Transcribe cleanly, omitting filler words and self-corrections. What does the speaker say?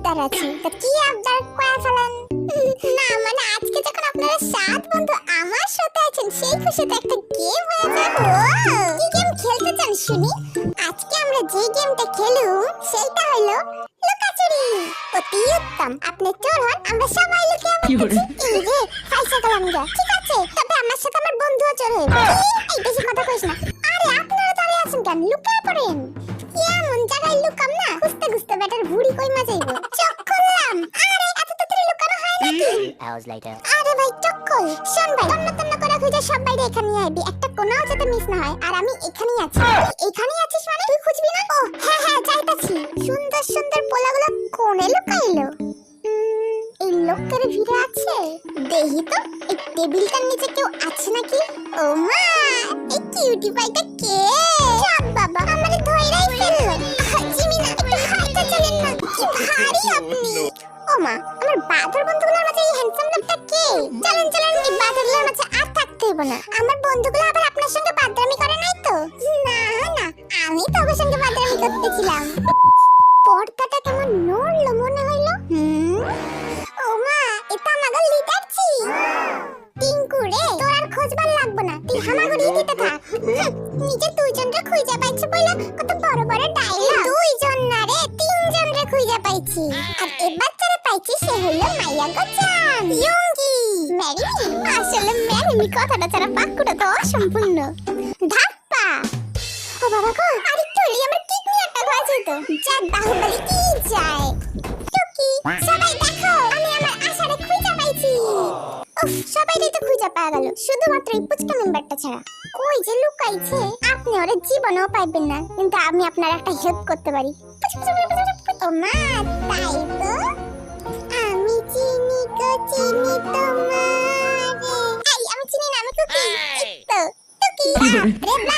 আবদার আছে। তা কি আবদার কয়া ফেলেন? না মানে আজকে যখন আপনারা 7 বন্ধু আমার সাথে আছেন সেই খুশিতে একটা গেম হয়ে যাবে। কি গেম খেলতে চান শুনি? আজকে আমরা যে গেমটা খেলুম সেটা হলো লুকাচুরি। অতি উত্তম, আপনি চোর হন, আমরা সবাই লুকিয়ে বসেছি। এই রে ফাইসা গেলাম গা। ঠিক আছে, তবে আমার সাথে আমার বন্ধুও চোর হয়ে গেল। এই বেশি কথা কইস না। আরে আপনারা দাঁড়িয়ে আছেন কেন? লুকিয়ে পড়েন। এমন জায়গায় লুকাম না, খুঁজতে খুঁজতে ব্যাটার ভুড়ি কই মা যাইবো। চক করলাম। আরে এত তাড়াতাড়ি লুকানো হয় নাকি? Hours later. আরে ভাই চক্কর, শোন ভাই, তন্ন করে খুঁজে সব বাইরে এখানে আইবি, একটা কোনাও যাতে মিস না হয়। আর আমি এখানেই আছি। তুই এখানেই আছিস মানে তুই খুঁজবি না? ও হ্যাঁ হ্যাঁ যাইতাছি। সুন্দর সুন্দর পোলাগুলো কোণে লুকাইলো। এই লোকের ভিড়ে আছে, দেখি তো এই টেবিলটার নিচে কেউ আছে নাকি। ও মা, এই কিউটি পাইটা কে? চাপ বাবা, আমারে ধইরাই ফেললো। জিমিনা একটু হাইটা চলেন না, কি ভারী আপনি। ও মা, আমার বাদর বন্ধুগুলোর মাঝে এই হ্যান্ডসাম লোকটা কে? চলেন চলেন, এই বাদরগুলোর মাঝে আর থাকতে হইব না। আমার বন্ধুগুলো আবার আপনার সঙ্গে বাদরামি করে নাই তো? না না, আমি তো ওর সঙ্গে বাদরামি করতেছিলাম। পর্দাটা কেমন নড়লো মনে হইলো। ও মা, এটা আমাদের লিডার ছি। টিঙ্কু রে, তোর আর খোঁজবার লাগবে না, তুই হামাগুড়ি দিতে থাক। নিজে দুইজনরে খুঁজে পাইছি বইলা কত বড় বড় ডায়লগ। দুইজন না রে, তিনজন রে খুঁজে পাইছি। আর এবার যারা পাইছি সে হলো মাইয়া গোচান ইয়ঙ্গি ম্যারি। আসলে ম্যারি কথাটা ছাড়া বাক্যটা তো অসম্পূর্ণ। ধাপ্পা। ও বাবা গো, আরেকটু হলেই আমার কিডনি একটা হয়ে যেত। যা বাহুবলি কি যায়। টুকি, সবাই দেখো, আমি আমার আশারে খুঁজে পাইছি। উফ, সবাইরে তো খুঁজে পাওয়া গেল, শুধুমাত্র এই পুচকা মেম্বারটা ছাড়া। কই যে লুকাইছে? আপনি ওরে জীবনেও পাইবেন না, কিন্তু আমি আপনার একটা হেল্প করতে পারি। ও মা, তাই তো? আমি চিনি গো চিনি তোমারে। এই আমি চিনি না, আমি কুকি। এই তো টুকি। রে